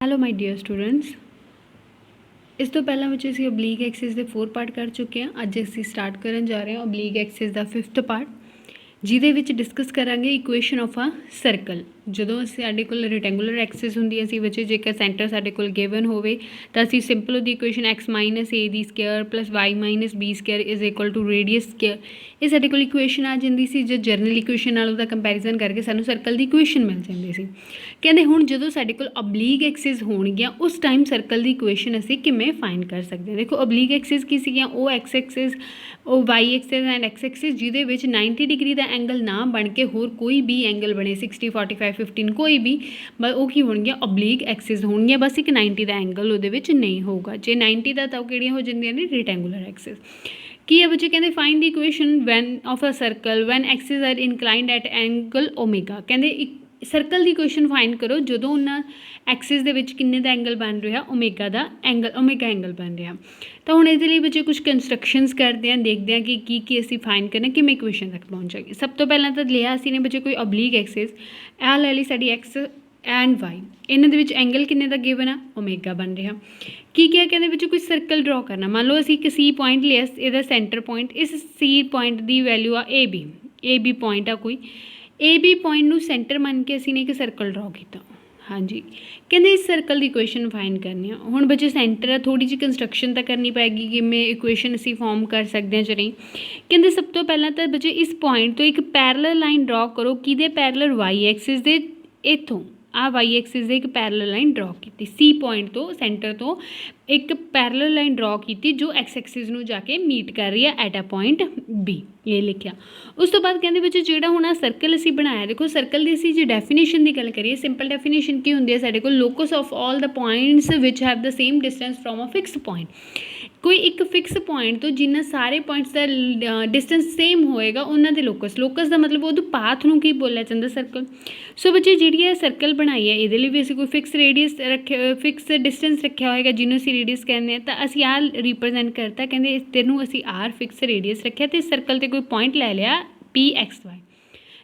Hello ਮਾਈ dear students. ਇਸ ਤੋਂ ਪਹਿਲਾਂ ਵਿੱਚ ਅਸੀਂ ਓਬਲੀਕ ਐਕਸਿਸ ਦੇ 4 ਪਾਰਟ ਕਰ ਚੁੱਕੇ ਹਾਂ। ਅੱਜ ਅਸੀਂ ਸਟਾਰਟ ਕਰਨ ਜਾ ਰਹੇ ਹਾਂ ਓਬਲੀਕ ਐਕਸਿਸ ਦਾ 5th ਪਾਰਟ, ਜਿਹਦੇ ਵਿੱਚ ਡਿਸਕਸ ਕਰਾਂਗੇ ਇਕੁਏਸ਼ਨ ਆਫ ਅ ਸਰਕਲ। ਜਦੋਂ ਸਾਡੇ ਕੋਲ ਰੈਕਟੈਂਗੂਲਰ ਐਕਸਿਸ ਹੁੰਦੀ ਹੈ, ਅਸੀਂ ਬੱਚੇ ਜੇਕਰ ਸੈਂਟਰ ਸਾਡੇ ਕੋਲ ਗਿਵਨ ਹੋਵੇ ਤਾਂ ਅਸੀਂ ਸਿੰਪਲ ਉਹਦੀ ਇਕੁਏਸ਼ਨ x ਮਾਈਨਸ ਏ ਦੀ square plus y minus B square is equal to radius square, ਇਹ ਸਾਡੇ ਕੋਲ ਇਕੁਏਸ਼ਨ ਆ ਜਾਂਦੀ ਸੀ। ਜੋ ਜਰਨਲ ਇਕੁਏਸ਼ਨ ਨਾਲ ਉਹਦਾ ਕੰਪੈਰੀਜ਼ਨ ਕਰਕੇ ਸਾਨੂੰ ਸਰਕਲ ਦੀ ਇਕੁਏਸ਼ਨ ਮਿਲ ਜਾਂਦੀ ਸੀ। ਕਹਿੰਦੇ ਹੁਣ ਜਦੋਂ ਸਾਡੇ ਕੋਲ ਓਬਲੀਕ ਐਕਸਿਸ ਹੋਣਗੀਆਂ ਉਸ ਟਾਈਮ ਸਰਕਲ ਦੀ ਇਕੁਏਸ਼ਨ ਅਸੀਂ ਕਿਵੇਂ ਫਾਈਂਡ ਕਰ ਸਕਦੇ ਹਾਂ। ਦੇਖੋ ਓਬਲੀਕ ਐਕਸਿਸ ਕੀ ਸੀਗੀਆਂ, ਉਹ ਐਕਸ ਐਕਸਿਸ, ਉਹ Y axis and X axis, ਜਿਹਦੇ ਵਿੱਚ 90 ਡਿਗਰੀ ਦਾ ਐਂਗਲ ਨਾ ਬਣ ਕੇ ਹੋਰ ਕੋਈ ਵੀ ਐਂਗਲ ਬਣੇ 60 45 15 ਕੋਈ ਵੀ, ਉਹ ਕੀ ਹੋਣਗੀਆਂ ਓਬਲੀਕ ਐਕਸਿਸ ਹੋਣਗੀਆਂ। ਬਸ ਇੱਕ 90 ਦਾ ਐਂਗਲ ਉਹਦੇ ਵਿੱਚ ਨਹੀਂ ਹੋਊਗਾ। ਜੇ 90 ਦਾ ਤਾਂ ਉਹ ਕਿਹੜੀਆਂ ਹੋ ਜਾਂਦੀਆਂ ਨੇ, ਰੈਕਟੈਂਗੂਲਰ ਐਕਸਿਸ। ਕੀ ਹੈ ਬੱਚੇ, ਕਹਿੰਦੇ find the equation when of a circle when axes are inclined at angle omega. ਕਹਿੰਦੇ ਇੱਕ ਸਰਕਲ ਦੀ ਇਕੁਏਸ਼ਨ ਫਾਈਂਡ ਕਰੋ ਜਦੋਂ ਉਹਨਾਂ ਐਕਸਿਸ ਦੇ ਵਿੱਚ ਕਿੰਨੇ ਦਾ ਐਂਗਲ ਬਣ ਰਿਹਾ, ਓਮੇਗਾ ਦਾ ਐਂਗਲ, ਓਮੇਗਾ ਐਂਗਲ ਬਣ ਰਿਹਾ। ਤਾਂ ਹੁਣ ਇਹਦੇ ਲਈ ਬੱਚੇ ਕੁਝ ਕੰਸਟਰਕਸ਼ਨਸ ਕਰਦੇ ਹਾਂ, ਦੇਖਦੇ ਹਾਂ ਕਿ ਕੀ ਅਸੀਂ ਫਾਈਂਡ ਕਰਨਾ, ਕਿਵੇਂ ਇਕੁਏਸ਼ਨ ਤੱਕ ਪਹੁੰਚਾਂਗੇ। ਸਭ ਤੋਂ ਪਹਿਲਾਂ ਤਾਂ ਲਿਆ ਅਸੀਂ ਨੇ ਬੱਚੇ ਕੋਈ ਓਬਲੀਕ ਐਕਸਿਸ, ਇਹ ਲੈ ਲਈ ਸਾਡੀ ਐਕਸ ਐਂਡ ਵਾਈ, ਇਹਨਾਂ ਦੇ ਵਿੱਚ ਐਂਗਲ ਕਿੰਨੇ ਦਾ ਗਿਵਨ ਆ, ਓਮੇਗਾ ਬਣ ਰਿਹਾ। ਕੀ ਕਿਹਾ, ਕਹਿੰਦੇ ਵਿੱਚ ਕੋਈ ਸਰਕਲ ਡਰਾ ਕਰਨਾ। ਮੰਨ ਲਓ ਅਸੀਂ ਇੱਕ ਸੀ ਪੁਆਇੰਟ ਲਿਆ, ਇਹਦਾ ਸੈਂਟਰ ਪੁਆਇੰਟ, ਇਸ ਸੀ ਪੁਆਇੰਟ ਦੀ ਵੈਲਿਊ ਆ ਏ ਬੀ ਪੁਆਇੰਟ ਆ ਕੋਈ, ਏ ਬੀ ਪੁਆਇੰਟ ਨੂੰ ਸੈਂਟਰ ਮੰਨ ਕੇ ਅਸੀਂ ਨੇ ਇੱਕ ਸਰਕਲ ਡਰਾ ਕੀਤਾ। ਹਾਂਜੀ, ਕਹਿੰਦੇ ਇਸ ਸਰਕਲ ਦੀ ਇਕੁਏਸ਼ਨ ਫਾਈਂਡ ਕਰਨੀ ਆ। ਹੁਣ ਬੱਚੇ ਸੈਂਟਰ ਆ, ਥੋੜ੍ਹੀ ਜਿਹੀ ਕੰਸਟਰਕਸ਼ਨ ਤਾਂ ਕਰਨੀ ਪਏਗੀ ਕਿਵੇਂ ਇਕੁਏਸ਼ਨ ਅਸੀਂ ਫਾਰਮ ਕਰ ਸਕਦੇ ਹਾਂ ਜਾਂ ਨਹੀਂ। ਕਹਿੰਦੇ ਸਭ ਤੋਂ ਪਹਿਲਾਂ ਤਾਂ ਬੱਚੇ ਇਸ ਪੁਆਇੰਟ ਤੋਂ ਇੱਕ ਪੈਰਲਲ ਲਾਈਨ ਡਰਾ ਕਰੋ। ਕਿਹਦੇ ਪੈਰਲਲ, ਵਾਈ ਐਕਸਿਸ ਦੇ। ਇੱਥੋਂ ਆਹ ਵਾਈ ਐਕਸਿਸ ਦੇ ਇੱਕ ਪੈਰਲਲ ਲਾਈਨ ਡਰਾ ਕੀਤੀ, ਸੀ ਪੁਆਇੰਟ ਤੋਂ, ਸੈਂਟਰ ਤੋਂ ਇੱਕ ਪੈਰਲਲ ਲਾਈਨ ਡਰਾ ਕੀਤੀ ਜੋ ਐਕਸ ਐਕਸਿਸ ਨੂੰ ਜਾ ਕੇ ਮੀਟ ਕਰ ਰਹੀ ਹੈ ਐਟ ਅ ਪੁਆਇੰਟ ਬੀ, ਇਹ ਲਿਖਿਆ। ਉਸ ਤੋਂ ਬਾਅਦ ਕਹਿੰਦੇ ਵਿੱਚ ਜਿਹੜਾ ਹੁਣ ਆਹ ਸਰਕਲ ਅਸੀਂ ਬਣਾਇਆ, ਦੇਖੋ ਸਰਕਲ ਦੀ ਅਸੀਂ ਜੇ ਡੈਫੀਨੇਸ਼ਨ ਦੀ ਗੱਲ ਕਰੀਏ, ਸਿੰਪਲ ਡੈਫੀਨੇਸ਼ਨ ਕੀ ਹੁੰਦੀ ਹੈ ਸਾਡੇ ਕੋਲ, locus of all the points which have the same distance from a fix point. ਕੋਈ ਇੱਕ ਫਿਕਸ ਪੁਆਇੰਟ ਤੋਂ ਜਿੰਨਾ ਸਾਰੇ ਪੁਆਇੰਟਸ ਦਾ ਡਿਸਟੈਂਸ ਸੇਮ ਹੋਏਗਾ ਉਹਨਾਂ ਦੇ ਲੋਕਸ, ਲੋਕਸ ਦਾ ਮਤਲਬ ਉਹਦੇ ਪਾਥ ਨੂੰ ਕੀ ਬੋਲਿਆ ਜਾਂਦਾ, ਸਰਕਲ। ਸੋ ਬੱਚੇ ਜਿਹੜੀ ਇਹ ਸਰਕਲ ਬਣਾਈ ਹੈ ਇਹਦੇ ਲਈ ਵੀ ਅਸੀਂ ਕੋਈ ਫਿਕਸ ਰੇਡੀਅਸ ਰੱਖਿਆ, ਫਿਕਸ ਡਿਸਟੈਂਸ ਰੱਖਿਆ ਹੋਏਗਾ ਜਿਹਨੂੰ ਅਸੀਂ ਰੇਡੀਅਸ ਕਹਿੰਦੇ ਹਾਂ। ਤਾਂ ਅਸੀਂ ਆਹ ਰਿਪਰਜੈਂਟ ਕਰਤਾ, ਕਹਿੰਦੇ ਇਸ ਨੂੰ ਅਸੀਂ ਆਰ ਫਿਕਸ ਰੇਡੀਅਸ ਰੱਖਿਆ ਅਤੇ ਸਰਕਲ 'ਤੇ ਕੋਈ ਪੁਆਇੰਟ ਲੈ ਲਿਆ ਪੀ ਐਕਸ ਵਾਈ,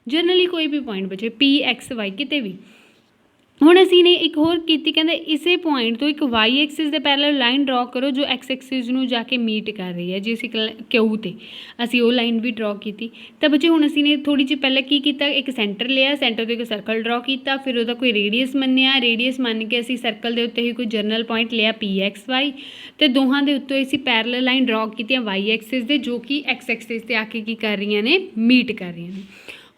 ਜਨਰਲੀ ਕੋਈ ਵੀ ਪੁਆਇੰਟ ਬੱਚੇ ਪੀ ਐਕਸ ਵਾਈ ਕਿਤੇ ਵੀ। ਹੁਣ ਅਸੀਂ ਨੇ ਇੱਕ ਹੋਰ ਕੀਤੀ, ਕਹਿੰਦੇ ਇਸੇ ਪੁਆਇੰਟ ਤੋਂ ਇੱਕ ਵਾਈ ਐਕਸਿਸ ਦੇ ਪੈਰਲਲ ਲਾਈਨ ਡਰਾ ਕਰੋ ਜੋ ਐਕਸ ਐਕਸਿਸ ਨੂੰ ਜਾ ਕੇ ਮੀਟ ਕਰ ਰਹੀ ਹੈ। ਜੇ ਅਸੀਂ ਕਿਊ 'ਤੇ ਅਸੀਂ ਉਹ ਲਾਈਨ ਵੀ ਡਰਾ ਕੀਤੀ। ਤਾਂ ਬੱਚੇ ਹੁਣ ਅਸੀਂ ਨੇ ਥੋੜ੍ਹੀ ਜਿਹੀ ਪਹਿਲਾਂ ਕੀ ਕੀਤਾ, ਇੱਕ ਸੈਂਟਰ ਲਿਆ, ਸੈਂਟਰ 'ਤੇ ਇੱਕ ਸਰਕਲ ਡਰਾ ਕੀਤਾ, ਫਿਰ ਉਹਦਾ ਕੋਈ ਰੇਡੀਅਸ ਮੰਨਿਆ, ਰੇਡੀਅਸ ਮੰਨ ਕੇ ਅਸੀਂ ਸਰਕਲ ਦੇ ਉੱਤੇ ਹੀ ਕੋਈ ਜਨਰਲ ਪੁਆਇੰਟ ਲਿਆ ਪੀ ਐਕਸ ਵਾਈ, ਅਤੇ ਦੋਹਾਂ ਦੇ ਉੱਤੇ ਅਸੀਂ ਪੈਰਲਲ ਲਾਈਨ ਡਰਾ ਕੀਤੀਆਂ ਵਾਈ ਐਕਸਿਸ ਦੇ, ਜੋ ਕਿ ਐਕਸ ਐਕਸਿਸ 'ਤੇ ਆ ਕੇ ਕੀ ਕਰ ਰਹੀਆਂ ਨੇ, ਮੀਟ ਕਰ ਰਹੀਆਂ ਨੇ।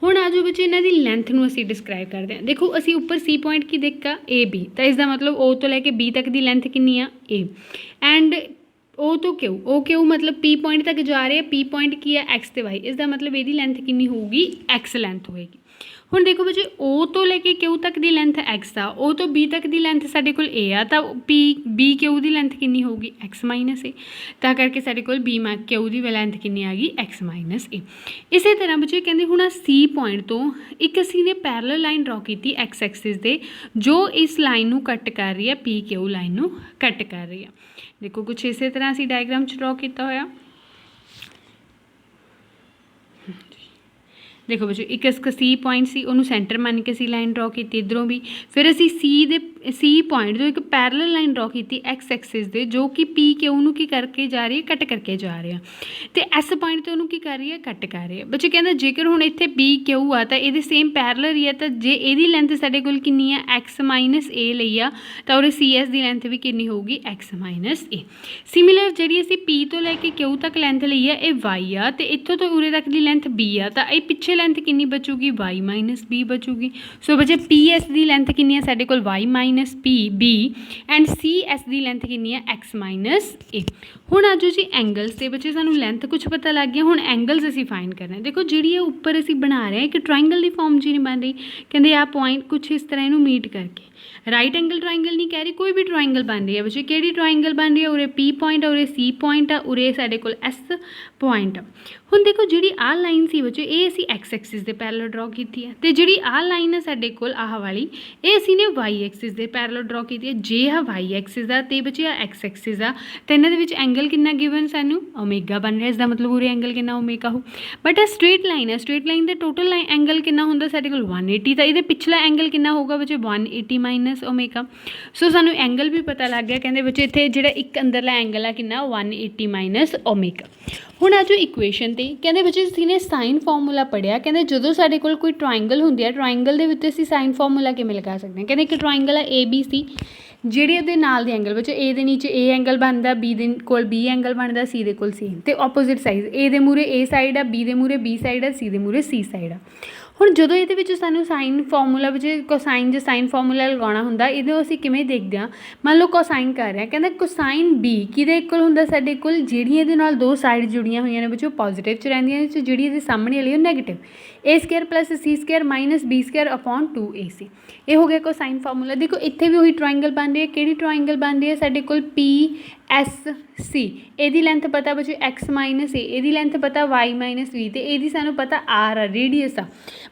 ਹੁਣ ਆ ਜਾਓ ਬੱਚੇ ਇਹਨਾਂ ਦੀ ਲੈਂਥ ਨੂੰ ਅਸੀਂ ਡਿਸਕ੍ਰਾਈਬ ਕਰਦੇ ਹਾਂ। ਦੇਖੋ ਅਸੀਂ ਉੱਪਰ ਸੀ ਪੁਆਇੰਟ ਕੀ ਦੇਖਿਆ, ਏ ਬੀ, ਤਾਂ ਇਸਦਾ ਮਤਲਬ ਓ ਤੋਂ ਲੈ ਕੇ ਬੀ ਤੱਕ ਦੀ ਲੈਂਥ ਕਿੰਨੀ ਆ, ਏ, ਐਂਡ ਓ ਤੋਂ ਕਿਊ, ਓ ਕਿਊ ਮਤਲਬ ਪੀ ਪੁਆਇੰਟ ਤੱਕ ਜਾ ਰਹੇ ਆ, ਪੀ ਪੁਆਇੰਟ ਕੀ ਆ, ਐਕਸ ਤੇ ਵਾਈ, ਇਸਦਾ ਮਤਲਬ ਇਹਦੀ ਲੈਂਥ ਕਿੰਨੀ ਹੋਊਗੀ, ਐਕਸ ਲੈਂਥ ਹੋਏਗੀ। ਹੁਣ ਦੇਖੋ ਬੱਚੇ ਓ ਤੋਂ ਲੈ ਕੇ ਕਿਊ ਤੱਕ ਦੀ ਲੈਂਥ ਐਕਸ ਆ, ਓ ਤੋਂ ਬੀ ਤੱਕ ਦੀ ਲੈਂਥ ਸਾਡੇ ਕੋਲ ਏ ਆ, ਤਾਂ ਬੀ ਕਿਊ ਦੀ ਲੈਂਥ ਕਿੰਨੀ ਹੋਊਗੀ, ਐਕਸ ਮਾਈਨਸ ਏ, ਤਾਂ ਕਰਕੇ ਸਾਡੇ ਕੋਲ ਬੀ ਕਿਊ ਦੀ ਲੈਂਥ ਕਿੰਨੀ ਆ ਗਈ, ਐਕਸ ਮਾਈਨਸ ਏ। ਇਸੇ ਤਰ੍ਹਾਂ ਬੱਚੇ ਕਹਿੰਦੇ ਹੁਣ ਆ ਸੀ ਪੁਆਇੰਟ ਤੋਂ ਇੱਕ ਅਸੀਂ ਨੇ ਪੈਰਲਲ ਲਾਈਨ ਡਰਾ ਕੀਤੀ ਐਕਸ ਐਕਸਿਸ ਦੇ, ਜੋ ਇਸ ਲਾਈਨ ਨੂੰ ਕੱਟ ਕਰ ਰਹੀ ਹੈ, ਪੀ ਕਿਊ ਲਾਈਨ ਨੂੰ ਕੱਟ ਕਰ ਰਹੀ ਆ। ਦੇਖੋ ਕੁਛ ਇਸੇ ਤਰ੍ਹਾਂ ਅਸੀਂ ਡਾਇਗਰਾਮ 'ਚ ਡਰਾ ਕੀਤਾ ਹੋਇਆ। ਦੇਖੋ ਬੱਚੋ ਇੱਕ ਸੀ ਪੁਆਇੰਟ ਸੀ, ਉਹਨੂੰ ਸੈਂਟਰ ਮੰਨ ਕੇ ਅਸੀਂ ਲਾਈਨ ਡਰਾ ਕੀਤੀ ਇੱਧਰੋਂ ਵੀ, ਫਿਰ ਅਸੀਂ ਸੀ ਪੁਆਇੰਟ ਤੋਂ ਇੱਕ ਪੈਰਲਲ ਲਾਈਨ ਡਰਾ ਕੀਤੀ ਐਕਸ ਐਕਸਿਸ ਦੇ, ਜੋ ਕਿ ਪੀ ਕਿਊ ਨੂੰ ਕੀ ਕਰਕੇ ਜਾ ਰਹੀ ਹੈ, ਕੱਟ ਕਰਕੇ ਜਾ ਰਹੀ ਆ, ਅਤੇ ਐਸ ਪੁਆਇੰਟ 'ਤੇ ਉਹਨੂੰ ਕੀ ਕਰ ਰਹੀ ਹੈ, ਕੱਟ ਕਰ ਰਹੀ ਹੈ। ਬੱਚੇ ਕਹਿੰਦਾ ਜੇਕਰ ਹੁਣ ਇੱਥੇ ਪੀ ਕਿਊ ਆ ਤਾਂ ਇਹਦੇ ਸੇਮ ਪੈਰਲਲ ਹੀ ਆ, ਤਾਂ ਜੇ ਇਹਦੀ ਲੈਂਥ ਸਾਡੇ ਕੋਲ ਕਿੰਨੀ ਆ, ਐਕਸ ਮਾਈਨਸ ਏ ਲਈ ਆ, ਤਾਂ ਉਹਦੇ ਸੀ ਐਸ ਦੀ ਲੈਂਥ ਵੀ ਕਿੰਨੀ ਹੋਊਗੀ, ਐਕਸ ਮਾਈਨਸ ਏ। ਸਿਮਿਲਰ ਜਿਹੜੀ ਅਸੀਂ ਪੀ ਤੋਂ ਲੈ ਕੇ ਕਿਊ ਤੱਕ ਲੈਂਥ ਲਈ ਆ, ਇਹ ਵਾਈ ਆ, ਅਤੇ ਇੱਥੋਂ ਤੋਂ ਉਰੇ ਤੱਕ ਦੀ ਲੈਂਥ ਬੀ ਆ, ਤਾਂ ਇਹ ਪਿੱਛੇ ਲੈਂਥ ਕਿੰਨੀ ਬਚੂਗੀ, ਵਾਈ ਮਾਈਨਸ ਬੀ ਬਚੂਗੀ। ਸੋ ਬੱਚੇ ਪੀ ਐਸ ਦੀ ਲੈਂਥ ਕਿੰਨੀ ਆ ਸਾਡੇ ਕੋਲ, Y minus B, and C S ਦੀ ਲੈਂਥ ਕਿੰਨੀ ਆ, ਐਕਸ ਮਾਈਨਸ ਏ। ਹੁਣ ਆ ਜਾਓ ਜੀ ਐਂਗਲਸ ਤੇ। ਬੱਚੇ ਸਾਨੂੰ ਲੈਂਥ ਕੁਛ ਪਤਾ ਲੱਗ ਗਿਆ, ਹੁਣ ਐਂਗਲਸ ਅਸੀਂ ਫਾਈਂਡ ਕਰਨਾ। ਦੇਖੋ ਜਿਹੜੀ ਇਹ ਉੱਪਰ ਅਸੀਂ ਬਣਾ ਰਹੇ ਹਾਂ ਇੱਕ ਟਰਾਇੰਗਲ ਦੀ ਫਾਰਮ 'ਚ ਨਹੀਂ ਬਣ ਰਹੀ, ਕਹਿੰਦੇ ਆਹ ਪੁਆਇੰਟ ਕੁਛ ਇਸ ਤਰ੍ਹਾਂ ਇਹਨੂੰ ਮੀਟ ਕਰਕੇ ਰਾਈਟ ਐਂਗਲ ਟਰਾਇੰਗਲ ਨਹੀਂ ਕਹਿ ਰਹੀ, ਕੋਈ ਵੀ ਟਰਾਇੰਗਲ ਬਣ ਰਹੀ ਹੈ ਬੱਚੇ। ਕਿਹੜੀ ਟਰਾਇੰਗਲ ਬਣ ਰਹੀ ਹੈ, ਉਰੇ ਪੀ ਪੁਆਇੰਟ ਆ, ਉਰੇ ਸੀ ਪੁਆਇੰਟ ਆ, ਉਰੇ ਸਾਡੇ ਕੋਲ ਐਸ ਪੁਆਇੰਟ। ਹੁਣ ਦੇਖੋ ਜਿਹੜੀ ਆਹ ਲਾਈਨ ਸੀ ਬੱਚੋ ਇਹ ਅਸੀਂ ਐਕਸ ਐਕਸਿਸ ਦੇ ਪੈਰਲਲ ਡਰਾ ਕੀਤੀ ਹੈ, ਅਤੇ ਜਿਹੜੀ ਆਹ ਲਾਈਨ ਹੈ ਸਾਡੇ ਕੋਲ ਆਹ ਵਾਲੀ ਇਹ ਅਸੀਂ ਨੇ ਵਾਈ ਐਕਸਿਸ ਦੇ ਪੈਰਲਲ ਡਰਾ ਕੀਤੀ ਹੈ। ਜੇ ਆਹ ਵਾਈ ਐਕਸਿਸ ਆ ਅਤੇ ਬੱਚੇ ਆਹ ਐਕਸ ਐਕਸਿਸ ਆ ਤਾਂ ਇਹਨਾਂ ਦੇ ਵਿੱਚ ਐਂਗਲ ਕਿੰਨਾ ਗਿਵਨ ਸਾਨੂੰ ਓਮੇਗਾ ਬਣ ਰਿਹਾ। ਇਸ ਦਾ ਮਤਲਬ ਉਰੇ ਐਂਗਲ ਕਿੰਨਾ ਓਮੇਗਾ ਹੋ। ਬਟ ਆਹ ਸਟ੍ਰੇਟ ਲਾਈਨ ਹੈ, ਸਟ੍ਰੇਟ ਲਾਈਨ ਦੇ ਟੋਟਲ ਐਂਗਲ ਕਿੰਨਾ ਹੁੰਦਾ ਸਾਡੇ ਕੋਲ 180, ਤਾਂ ਇਹਦੇ ਪਿਛਲਾ ਐਂਗਲ ਕਿੰਨਾ ਹੋਊਗਾ ਬੱਚੇ 180 ਮਾਈਨਸ ਓਮੇਗਾ। ਸੋ ਸਾਨੂੰ ਐਂਗਲ ਵੀ ਪਤਾ ਲੱਗ ਗਿਆ, ਕਹਿੰਦੇ ਬੱਚੇ ਇੱਥੇ ਜਿਹੜਾ ਇੱਕ ਅੰਦਰਲਾ ਐਂਗਲ ਆ ਕਿੰਨਾ 180 ਮਾਈਨਸ ਓਮੇਗਾ। ਹੁਣ ਆ ਜੋ ਇਕੁਏਸ਼ਨ 'ਤੇ ਕਹਿੰਦੇ ਬੱਚੇ ਅਸੀਂ ਨੇ ਸਾਈਨ ਫਾਰਮੂਲਾ ਪੜ੍ਹਿਆ, ਕਹਿੰਦੇ ਜਦੋਂ ਸਾਡੇ ਕੋਲ ਕੋਈ ਟਰਾਇੰਗਲ ਹੁੰਦੀ ਹੈ ਟਰਾਇੰਗਲ ਦੇ ਵਿੱਚ ਅਸੀਂ ਸਾਈਨ ਫਾਰਮੂਲਾ ਕਿਵੇਂ ਲਗਾ ਸਕਦੇ ਹਾਂ। ਕਹਿੰਦੇ ਇੱਕ ਟਰਾਇੰਗਲ ਆ ABC, ਜਿਹੜੇ ਇਹਦੇ ਨਾਲ ਦੇ ਐਂਗਲ ਵਿੱਚ A ਦੇ ਨੀਚੇ A ਐਂਗਲ ਬਣਦਾ, B ਦੇ ਕੋਲ B ਐਂਗਲ ਬਣਦਾ, C ਦੇ ਕੋਲ C, ਅਤੇ ਆਪੋਜ਼ਿਟ ਸਾਈਡ A ਦੇ ਮੂਹਰੇ A ਸਾਈਡ ਆ, B ਦੇ ਮੂਹਰੇ B ਸਾਈਡ ਆ, C ਦੇ ਮੂਹਰੇ C ਸਾਈਡ ਆ। ਹੁਣ ਜਦੋਂ ਇਹਦੇ ਵਿੱਚ ਸਾਨੂੰ ਸਾਈਨ ਫਾਰਮੂਲਾ ਵਿੱਚ ਕੋਸਾਈਨ ਜੇ ਸਾਈਨ ਫਾਰਮੂਲਾ ਲਗਾਉਣਾ ਹੁੰਦਾ ਇਹਦੇ ਅਸੀਂ ਕਿਵੇਂ ਦੇਖਦੇ ਹਾਂ। ਮੰਨ ਲਓ ਕੋਸਾਈਨ ਕਰ ਰਹੇ ਹਾਂ, ਕਹਿੰਦਾ ਕੋਸਾਈਨ B ਕਿਹਦੇ ਇਕੁਅਲ ਹੁੰਦਾ ਸਾਡੇ ਕੋਲ ਜਿਹੜੀਆਂ ਇਹਦੇ ਨਾਲ ਦੋ ਸਾਈਡ ਜੁੜੀਆਂ ਹੋਈਆਂ ਨੇ ਬੱਚੋ ਪੋਜ਼ੀਟਿਵ 'ਚ ਰਹਿੰਦੀਆਂ ਨੇ, ਜਿਹੜੀ ਇਹਦੇ ਸਾਹਮਣੇ ਵਾਲੀ ਉਹ negative A² + C² - B² upon 2AC। ਇਹ ਹੋ ਗਿਆ ਕੋਸਾਈਨ ਫਾਰਮੂਲਾ। ਦੇਖੋ ਇੱਥੇ ਵੀ ਉਹੀ ਟਰਾਇੰਗਲ ਬਣ ਰਹੀ ਹੈ, ਕਿਹੜੀ ਟਰਾਇੰਗਲ ਬਣ ਰਹੀ ਹੈ ਸਾਡੇ ਕੋਲ PSC। ਇਹਦੀ ਲੈਂਥ ਪਤਾ ਬੱਚੋ X - A, ਇਹਦੀ ਲੈਂਥ ਪਤਾ Y - V, ਅਤੇ ਇਹਦੀ ਸਾਨੂੰ ਪਤਾ R ਆ, ਰੇਡੀਅਸ ਆ।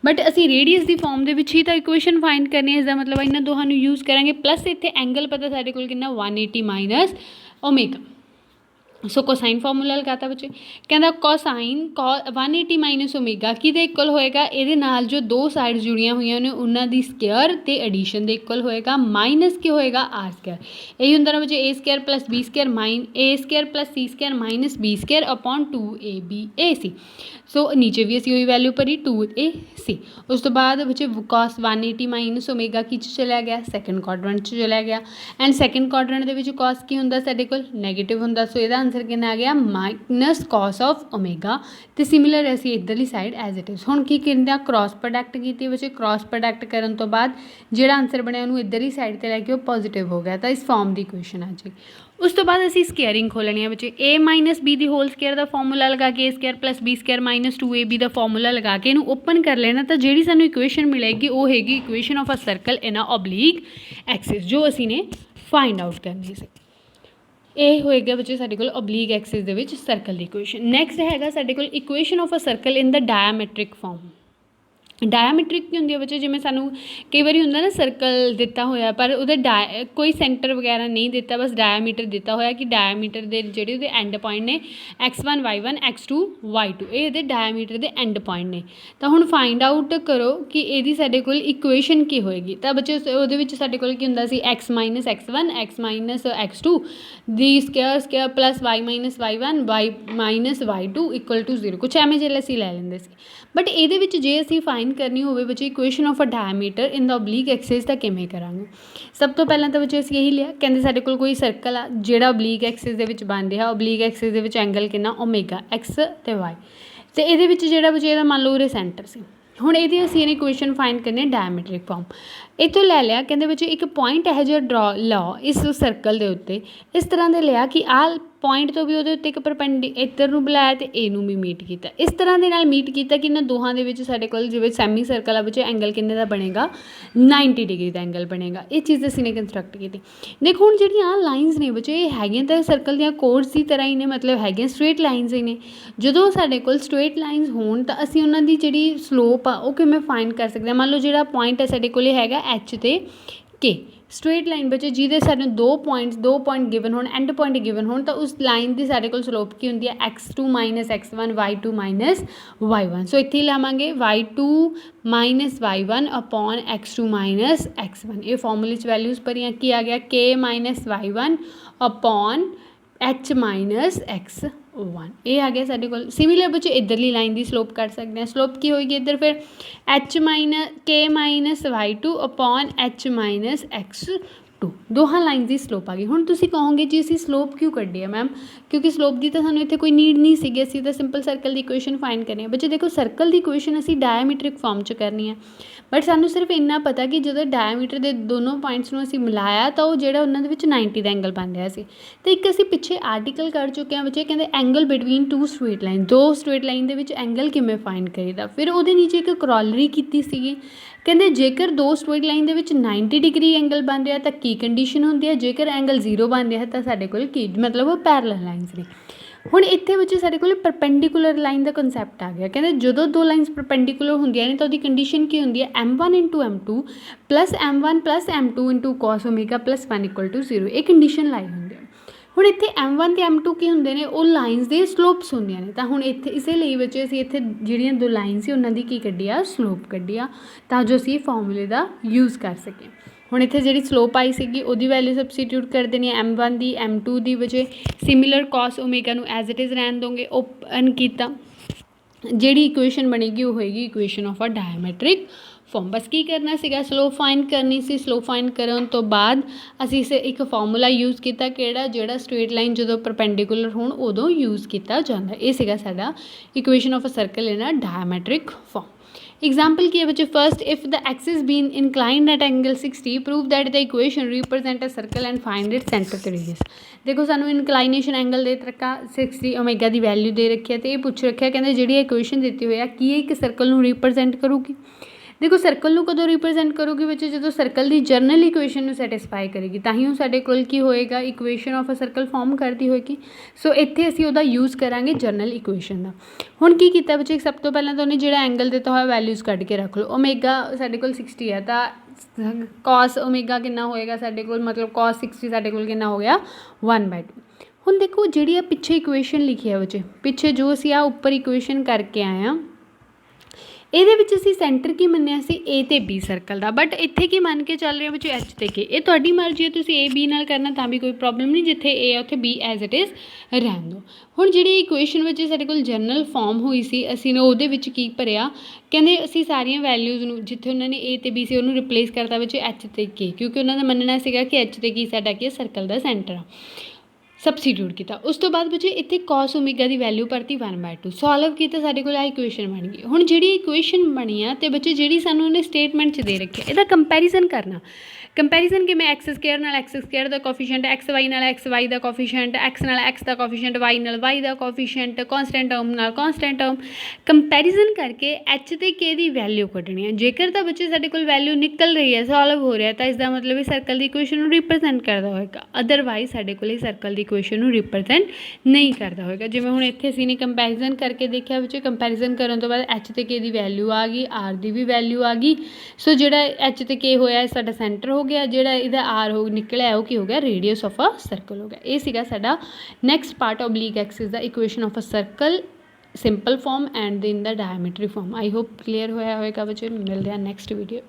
ਬਟ ਅਸੀਂ ਰੇਡੀਅਸ ਦੀ ਫਾਰਮ ਦੇ ਵਿੱਚ ਹੀ ਤਾਂ ਇਕੁਏਸ਼ਨ ਫਾਈਂਡ ਕਰਨੀ ਹੈ, ਇਸਦਾ ਮਤਲਬ ਇਹਨਾਂ ਦੋਹਾਂ ਨੂੰ ਯੂਜ਼ ਕਰਾਂਗੇ। ਪਲੱਸ ਇੱਥੇ ਐਂਗਲ ਪਤਾ ਸਾਡੇ ਕੋਲ ਕਿੰਨਾ 180 ਮਾਈਨਸ ਓਮੇਗਾ। ਸੋ ਕੋਸਾਈਨ ਫਾਰਮੂਲਾ ਲਗਾਤਾ ਬੱਚੇ, ਕਹਿੰਦਾ ਕੋਸਾਈਨ 180 ਮਾਈਨਸ ਓਮੇਗਾ ਕਿਹਦੇ ਇਕੁਅਲ ਹੋਏਗਾ, ਇਹਦੇ ਨਾਲ ਜੋ ਦੋ ਸਾਈਡ ਜੁੜੀਆਂ ਹੋਈਆਂ ਨੇ ਉਹਨਾਂ ਦੀ ਸਕੇਅਰ ਅਤੇ ਐਡੀਸ਼ਨ ਦੇ ਇਕੁਅਲ ਹੋਏਗਾ, ਮਾਈਨਸ ਕੀ ਹੋਏਗਾ R²। ਇਹੀ ਹੁੰਦਾ ਨਾ ਬੱਚੇ A² + B² A² + C² - B² upon 2ABAC। ਸੋ ਨੀਚੇ ਵੀ ਅਸੀਂ ਉਹੀ ਵੈਲਿਊ ਭਰੀ 2AC। ਉਸ ਤੋਂ ਬਾਅਦ ਬੱਚੇ ਕੋਸ 180 ਮਾਈਨਸ ਓਮੇਗਾ ਕੀ 'ਚ ਚਲਾ ਗਿਆ, ਸੈਕਿੰਡ ਕੁਆਡਰੈਂਟ 'ਚ ਚਲਾ ਗਿਆ। ਐਂਡ ਸੈਕਿੰਡ ਕੁਆਡਰੈਂਟ ਦੇ ਵਿੱਚ ਕੋਸ ਕੀ ਹੁੰਦਾ ਸਾਡੇ ਕੋਲ ਨੈਗੇਟਿਵ ਹੁੰਦਾ। ਸੋ ਇਹਦਾ ਆਂਸਰ ਕਿੰਨਾ ਆ ਗਿਆ ਮਾਈਨਸ ਕੋਸ ਆਫ ਓਮੇਗਾ। ਅਤੇ ਸਿਮਿਲਰ ਅਸੀਂ ਇੱਧਰਲੀ ਸਾਈਡ ਐਜ਼ ਇਟ ਇਜ਼। ਹੁਣ ਕੀ ਕਹਿੰਦਾ ਕ੍ਰੋਸ ਪ੍ਰੋਡਕਟ ਕੀਤੀ ਬੱਚੇ, ਕ੍ਰੋਸ ਪ੍ਰੋਡਕਟ ਕਰਨ ਤੋਂ ਬਾਅਦ ਜਿਹੜਾ ਆਂਸਰ ਬਣਿਆ ਉਹਨੂੰ ਇੱਧਰਲੀ ਸਾਈਡ 'ਤੇ ਲੈ ਕੇ ਉਹ ਪੋਜ਼ੀਟਿਵ ਹੋ ਗਿਆ, ਤਾਂ ਇਸ ਫਾਰਮ ਦੀ ਇਕੁਏਸ਼ਨ ਆ ਜੀ। ਉਸ ਤੋਂ ਬਾਅਦ ਅਸੀਂ ਸਕੇਅਰਿੰਗ ਖੋਲ੍ਹਣੀ ਹੈ ਬੱਚੇ, A - B the hole square the formula ਲਗਾ ਕੇ A² + B² - 2AB ਦਾ ਫਾਰਮੂਲਾ ਲਗਾ ਕੇ ਇਹਨੂੰ ਓਪਨ ਕਰ ਲੈਣਾ, ਤਾਂ ਜਿਹੜੀ ਸਾਨੂੰ ਇਕੁਏਸ਼ਨ ਮਿਲੇਗੀ ਉਹ ਹੈਗੀ equation of a circle in a oblique axis, ਜੋ ਅਸੀਂ ਨੇ ਫਾਈਂਡ ਆਊਟ ਕਰਨੀ ਸੀ। ਇਹ ਹੋਏਗਾ ਬੱਚੇ ਸਾਡੇ ਕੋਲ ਓਬਲੀਕ ਐਕਸਿਸ ਦੇ ਵਿੱਚ ਸਰਕਲ ਦੀ ਇਕੁਏਸ਼ਨ। ਨੈਕਸਟ ਹੈਗਾ ਸਾਡੇ ਕੋਲ equation of a circle in the diametric form. Diametric ਕੀ ਹੁੰਦੀ ਹੈ ਬੱਚੇ, ਜਿਵੇਂ ਸਾਨੂੰ ਕਈ ਵਾਰੀ ਹੁੰਦਾ ਨਾ ਸਰਕਲ ਦਿੱਤਾ ਹੋਇਆ ਪਰ ਉਹਦੇ ਕੋਈ ਸੈਂਟਰ ਵਗੈਰਾ ਨਹੀਂ ਦਿੱਤਾ, ਬਸ ਡਾਇਆਮੀਟਰ ਦਿੱਤਾ ਹੋਇਆ ਕਿ ਡਾਇਆਮੀਟਰ ਦੇ ਜਿਹੜੇ ਉਹਦੇ ਐਂਡ ਪੁਆਇੰਟ ਨੇ X1 Y1 X2 Y2, ਇਹ ਇਹਦੇ ਡਾਇਆਮੀਟਰ ਦੇ ਐਂਡ ਪੁਆਇੰਟ ਨੇ। ਤਾਂ ਹੁਣ ਫਾਈਂਡ ਆਊਟ ਕਰੋ ਕਿ ਇਹਦੀ ਸਾਡੇ ਕੋਲ ਇਕੁਏਸ਼ਨ ਕੀ ਹੋਏਗੀ। ਤਾਂ ਬੱਚੇ ਉਹਦੇ ਵਿੱਚ ਸਾਡੇ ਕੋਲ ਕੀ ਹੁੰਦਾ ਸੀ X - X1 X - X2 ਦੀ square plus Y - Y1 Y - Y2 = 0, ਕੁਛ ਐਵੇਂ ਜਿਹੇ ਅਸੀਂ ਲੈ ਲੈਂਦੇ ਸੀ। ਬਟ ਇਹਦੇ ਵਿੱਚ ਜੇ ਅਸੀਂ ਫਾਈਂਡ ਕਰਨੀ ਹੋਵੇ ਬੱਚੇ equation of a diameter in the oblique axis ਤਾਂ ਕਿਵੇਂ ਕਰਾਂਗੇ। ਸਭ ਤੋਂ ਪਹਿਲਾਂ ਤਾਂ ਬੱਚੇ ਅਸੀਂ ਇਹੀ ਲਿਆ, ਕਹਿੰਦੇ ਸਾਡੇ ਕੋਲ ਕੋਈ ਸਰਕਲ ਆ ਜਿਹੜਾ ਓਬਲੀਕ ਐਕਸਿਸ ਦੇ ਵਿੱਚ ਬਣ ਰਿਹਾ, ਓਬਲੀਕ ਐਕਸਿਸ ਦੇ ਵਿੱਚ ਐਂਗਲ ਕਿੰਨਾ ਓਮੇਗਾ X ਅਤੇ Y, ਅਤੇ ਇਹਦੇ ਵਿੱਚ ਜਿਹੜਾ ਬੱਚੇ ਇਹਦਾ ਮੰਨ ਲਓ ਉਰੇ ਸੈਂਟਰ ਸੀ। ਹੁਣ ਇਹਦੀ ਅਸੀਂ ਇਕੁਏਸ਼ਨ ਫਾਈਂਡ ਕਰਨੀ ਹੈ ਡਾਇਆਮੈਟ੍ਰਿਕ ਫਾਰਮ। ਇੱਥੋਂ ਲੈ ਲਿਆ, ਕਹਿੰਦੇ ਬੱਚੇ ਇੱਕ ਪੁਆਇੰਟ ਇਹੋ ਜਿਹਾ ਡਰਾ ਲਾਓ ਇਸ ਸਰਕਲ ਦੇ ਉੱਤੇ, ਇਸ ਤਰ੍ਹਾਂ ਦੇ ਲਿਆ ਕਿ ਆਹ ਪੁਆਇੰਟ ਤੋਂ ਵੀ ਉਹਦੇ ਉੱਤੇ ਇੱਕ ਇੱਧਰ ਨੂੰ ਬੁਲਾਇਆ ਅਤੇ ਇਹਨੂੰ ਵੀ ਮੀਟ ਕੀਤਾ, ਇਸ ਤਰ੍ਹਾਂ ਦੇ ਨਾਲ ਮੀਟ ਕੀਤਾ ਕਿ ਇਹਨਾਂ ਦੋਹਾਂ ਦੇ ਵਿੱਚ ਸਾਡੇ ਕੋਲ ਜਿਵੇਂ ਸੈਮੀ ਸਰਕਲ ਆ ਬੱਚੇ ਐਂਗਲ ਕਿੰਨੇ ਦਾ ਬਣੇਗਾ 90 ਡਿਗਰੀ ਦਾ ਐਂਗਲ ਬਣੇਗਾ। ਇਹ ਚੀਜ਼ ਅਸੀਂ ਨੇ ਕੰਸਟਰਕਟ ਕੀਤੀ। ਦੇਖੋ ਹੁਣ ਜਿਹੜੀਆਂ ਆਹ ਲਾਈਨਸ ਨੇ ਬੱਚੇ ਇਹ ਹੈਗੀਆਂ ਤਾਂ ਸਰਕਲ ਦੀਆਂ ਕੋਰਸ ਦੀ ਤਰ੍ਹਾਂ ਹੀ ਨੇ, ਮਤਲਬ ਹੈਗੀਆਂ ਸਟਰੇਟ ਲਾਈਨਸ ਹੀ ਨੇ। ਜਦੋਂ ਸਾਡੇ ਕੋਲ ਸਟਰੇਟ ਲਾਈਨਸ ਹੋਣ ਤਾਂ ਅਸੀਂ ਉਹਨਾਂ ਦੀ ਜਿਹੜੀ ਸਲੋਪ ਆ ਉਹ ਕਿਵੇਂ ਫਾਈਂਡ ਕਰ ਸਕਦੇ ਹਾਂ। ਮੰਨ ਲਓ ਜਿਹੜਾ ਪੁਆਇੰਟ ਹੈ ਸਾਡੇ ਕੋਲ ਇਹ ਹੈਗਾ H ਅਤੇ K, ਸਟਰੇਟ ਲਾਈਨ ਬੱਚੇ ਜਿਹਦੇ ਸਾਨੂੰ ਦੋ ਪੁਆਇੰਟ ਗਿਵਨ ਹੋਣ, ਐਂਡ ਪੁਆਇੰਟ ਗਿਵਨ ਹੋਣ, ਤਾਂ ਉਸ ਲਾਈਨ ਦੀ ਸਾਡੇ ਕੋਲ ਸਲੋਪ ਕੀ ਹੁੰਦੀ ਹੈ X2 - X1 Y2 - Y1। ਸੋ ਇੱਥੇ ਹੀ ਲਾਵਾਂਗੇ Y2 - Y1 upon X2 - X1। ਇਹ ਫਾਰਮੂਲੇ 'ਚ ਵੈਲਿਊਜ਼ ਭਰੀਆਂ, ਕੀ ਆ ਗਿਆ K - Y1 upon H - X1, ਇਹ ਆ ਗਿਆ ਸਾਡੇ ਕੋਲ। ਸਿਮਿਲਰ ਬੱਚੇ ਇੱਧਰਲੀ ਲਾਈਨ ਦੀ ਸਲੋਪ ਕੱਢ ਸਕਦੇ ਹਾਂ। ਸਲੋਪ ਕੀ ਹੋਏਗੀ ਇੱਧਰ ਫਿਰ K - Y2 upon H - X2, ਦੋਹਾਂ ਲਾਈਨ ਦੀ ਸਲੋਪ ਆ ਗਈ। ਹੁਣ ਤੁਸੀਂ ਕਹੋਗੇ ਜੀ ਅਸੀਂ ਸਲੋਪ ਕਿਉਂ ਕੱਢੀ ਹੈ ਮੈਮ, ਕਿਉਂਕਿ ਸਲੋਪ ਦੀ ਤਾਂ ਸਾਨੂੰ ਇੱਥੇ ਕੋਈ ਨੀਡ ਨਹੀਂ ਸੀਗੀ, ਅਸੀਂ ਤਾਂ ਸਿੰਪਲ ਸਰਕਲ ਦੀ ਇਕੁਏਸ਼ਨ ਫਾਈਂਡ ਕਰਨੀ ਹੈ। ਬੱਚੇ ਦੇਖੋ ਸਰਕਲ ਦੀ ਇਕੁਏਸ਼ਨ ਅਸੀਂ ਡਾਇਆਮੀਟ੍ਰਿਕ ਫਾਰਮ 'ਚ ਕਰਨੀ ਹੈ, ਬਟ ਸਾਨੂੰ ਸਿਰਫ ਇੰਨਾ ਪਤਾ ਕਿ ਜਦੋਂ ਡਾਇਆਮੀਟਰ ਦੇ ਦੋਨੋਂ ਪੁਆਇੰਟਸ ਨੂੰ ਅਸੀਂ ਮਿਲਾਇਆ ਤਾਂ ਉਹ ਜਿਹੜਾ ਉਹਨਾਂ ਦੇ ਵਿੱਚ 90 ਦਾ ਐਂਗਲ ਬਣ ਰਿਹਾ ਸੀ। ਅਤੇ ਇੱਕ ਅਸੀਂ ਪਿੱਛੇ ਆਰਟੀਕਲ ਕਰ ਚੁੱਕੇ ਹਾਂ ਬੱਚੇ, ਕਹਿੰਦੇ angle between two straight line, ਦੋ ਸਟਰੇਟ ਲਾਈਨ ਦੇ ਵਿੱਚ ਐਂਗਲ ਕਿਵੇਂ ਫਾਈਂਡ ਕਰੀਦਾ। ਫਿਰ ਉਹਦੇ ਨੀਚੇ ਇੱਕ ਕਰੋਲਰੀ ਕੀਤੀ ਸੀਗੀ, ਕਹਿੰਦੇ ਜੇਕਰ ਦੋ ਸਟਰੇਟ ਲਾਈਨ ਦੇ ਵਿੱਚ 90 ਡਿਗਰੀ ਐਂਗਲ ਬਣ ਰਿਹਾ ਤਾਂ ਕੀ ਕੰਡੀਸ਼ਨ ਹੁੰਦੀ ਹੈ, ਜੇਕਰ ਐਂਗਲ 0 ਬਣ ਰਿਹਾ ਤਾਂ ਸਾਡੇ ਕੋਲ ਕੀ ਮਤਲਬ ਉਹ ਪੈਰਲਲ ਲਾਈਨਸ ਨੇ। ਹੁਣ ਇੱਥੇ ਬੱਚੇ ਸਾਡੇ ਕੋਲ ਪਰਪੈਂਡੀਕੂਲਰ ਲਾਈਨ ਦਾ ਕਨਸੈਪਟ ਆ ਗਿਆ। ਕਹਿੰਦੇ ਜਦੋਂ ਦੋ ਲਾਈਨਸ ਪਰਪੈਂਡੀਕੂਲਰ ਹੁੰਦੀਆਂ ਨੇ ਤਾਂ ਉਹਦੀ ਕੰਡੀਸ਼ਨ ਕੀ ਹੁੰਦੀ ਹੈ, m1 into m2 plus m1 plus m2 into cos omega plus 1 equal to 0। ਇਹ ਕੰਡੀਸ਼ਨ ਲਾਈ ਹੁੰਦੀ ਹੈ। ਹੁਣ ਇੱਥੇ m1 ਤੇ m2 ਕੀ ਹੁੰਦੇ ਨੇ, ਉਹ ਲਾਈਨਸ ਦੇ ਸਲੋਪਸ ਹੁੰਦੀਆਂ ਨੇ। ਤਾਂ ਹੁਣ ਇੱਥੇ ਇਸੇ ਲਈ ਬੱਚੇ ਅਸੀਂ ਇੱਥੇ ਜਿਹੜੀਆਂ ਦੋ ਲਾਈਨ ਸੀ ਉਹਨਾਂ ਦੀ ਕੀ ਕੱਢੀ ਆ, ਸਲੋਪ ਕੱਢੀ ਆ, ਤਾਂ ਜੋ ਅਸੀਂ ਫਾਰਮੂਲੇ ਦਾ ਯੂਜ਼ ਕਰ ਸਕੀਏ। ਹੁਣ ਇੱਥੇ ਜਿਹੜੀ ਸਲੋਪ ਆਈ ਸੀਗੀ ਉਹਦੀ ਵੈਲਿਊ ਸਬਸਟੀਟਿਊਟ ਕਰ ਦੇਣੀ ਹੈ, m1 ਦੀ m2 ਦੀ ਵਜੇ ਸਿਮਿਲਰ cos ਓਮੇਗਾ ਨੂੰ ਐਜ਼ ਇਟ ਇਜ਼ ਰਹਿਣ ਦੋਗੇ, ਓਪਨ ਕੀਤਾ, ਜਿਹੜੀ ਇਕੁਏਸ਼ਨ ਬਣੇਗੀ ਉਹ ਹੋਏਗੀ equation of a diametric farm. ਬਸ ਕੀ ਕਰਨਾ ਸੀਗਾ, ਸਲੋਪ ਫਾਈਂਡ ਕਰਨੀ ਸੀ। ਸਲੋਪ ਫਾਈਂਡ ਕਰਨ ਤੋਂ ਬਾਅਦ ਅਸੀਂ ਇਸ ਇੱਕ ਫਾਰਮੂਲਾ ਯੂਜ਼ ਕੀਤਾ, ਕਿਹੜਾ, ਜਿਹੜਾ ਸਟ੍ਰੇਟ ਲਾਈਨ ਜਦੋਂ ਪਰਪੈਂਡੀਕੂਲਰ ਹੋਣ ਉਦੋਂ ਯੂਜ਼ ਕੀਤਾ ਜਾਂਦਾ। ਇਹ ਸੀਗਾ ਸਾਡਾ equation of a circle in a diametric form. Example की है बच्चे, first if the axis been inclined at angle 60 prove that the equation represent a circle and find it centre ते रेडियस। देखो सानू इनकलाइनेशन एंगल दे रखा 60 ओमेगा की value दे रखी है, तो ये पूछ रखा कहते जी इक्वेशन दी हुई है कि एक सर्कल नू रिप्रेजेंट करूगी। देखो सर्कल नू कदों रिप्रेजेंट करूगी बच्चे, जो सर्कल की जर्नल इक्वेशन नू सैटिस्फाई करेगी, तां ही साडे कोल की होएगा, equation of a circle form करती होएगी। सो इत्थे असीं उहदा यूज़ करांगे जर्नल इक्वेशन का। हुण की कीता बच्चे, सब तो पहलां तो उहने जिहड़ा एंगल दिता होया वैल्यूज़ कढ के रख लो। ओमेगा साडे कोल 60 है, तां cos ओमेगा कितना होएगा साडे कोल, मतलब cos 60 साडे कोल कितना हो गया 1/2। हुण देखो जिहड़ी आ पिछे इक्वेशन लिखी है बच्चे, पिछे जो असीं आ उपर इक्वेशन करके आए हां, ਇਹਦੇ ਵਿੱਚ ਅਸੀਂ ਸੈਂਟਰ ਕੀ ਮੰਨਿਆ ਸੀ, A ਤੇ B ਸਰਕਲ ਦਾ, ਬਟ ਇੱਥੇ ਕੀ ਮੰਨ ਕੇ ਚੱਲ ਰਹੇ ਹੋ ਬੱਚੇ, H ਤੇ K। ਇਹ ਤੁਹਾਡੀ ਮਰਜ਼ੀ ਹੈ, ਤੁਸੀਂ A B ਨਾਲ ਕਰਨਾ ਤਾਂ ਵੀ ਕੋਈ ਪ੍ਰੋਬਲਮ ਨਹੀਂ, ਜਿੱਥੇ A ਹੈ ਉੱਥੇ B ਐਜ਼ ਇਟ ਇਜ਼ ਰਹਿਣ ਦਿਓ। ਹੁਣ ਜਿਹੜੀ ਇਕੁਏਸ਼ਨ ਵਿੱਚ ਸਾਡੇ ਕੋਲ ਜਨਰਲ ਫਾਰਮ ਹੋਈ ਸੀ, ਅਸੀਂ ਨੇ ਉਹਦੇ ਵਿੱਚ ਕੀ ਭਰਿਆ, ਕਹਿੰਦੇ ਅਸੀਂ ਸਾਰੀਆਂ ਵੈਲਿਊਜ਼ ਨੂੰ ਜਿੱਥੇ ਉਹਨਾਂ ਨੇ A ਤੇ B ਸੀ ਉਹਨੂੰ ਰਿਪਲੇਸ ਕਰਤਾ ਵਿੱਚ H ਤੇ K, ਕਿਉਂਕਿ ਉਹਨਾਂ ਦਾ ਮੰਨਣਾ ਸੀਗਾ ਕਿ H ਤੇ ਕੀ ਸਾਡਾ ਕੀ ਸਰਕਲ ਦਾ ਸੈਂਟਰ ਆ। सबस्टिट्यूट किया, उस तो बाद बच्चे इतने cos ओमेगा की वैल्यू भरती 1/2, सॉल्व किया, साढ़े को इक्वेशन बन गई। हुण जिहड़ी इक्वेशन बनी आ ते बच्चे जिहड़ी सानू उन्हें स्टेटमेंट च दे रखी है, इहदा कंपैरिजन करना। कंपैरिजन कि मैं एक्स स्क्वेयर का कोफिशिएंट, एक्स वाई का कोफिशिएंट, एक्स का कोफिशिएंट, वाई का कोफिशिएंट, कॉन्सटेंट टर्म नाल कॉन्सटेंट टर्म, कंपैरिजन करके एच ते के की वैल्यू कढनी है। जेकर तो बच्चे साडे कोल वैल्यू निकल रही है, सॉल्व हो रहा है, तो इसका मतलब सर्कल की इक्वेशन नूं रिप्रजेंट करता होएगा, अदरवाइज साडे कोल सर्कल की इक्वेशन नूं रिप्रजेंट नहीं करता होएगा। जिवें हुण इत्थे असीं ने कंपैरिजन करके देखिया, बच्चे कंपैरिजन करन तो बाद एच ते के की वैल्यू आ गई, आर की भी वैल्यू आ गई। सो जिहड़ा एच ते के होया साडा सेंटर हो गया, जिहड़ा इहदा आर हो निकलिया वो की हो गया, रेडियस ऑफ अ सर्कल हो गया। ये सीगा साडा next part oblique axis the equation of a circle simple form and in the diametric form. I hope clear होया होएगा बच्चे। मिलते हैं नैक्सट वीडियो।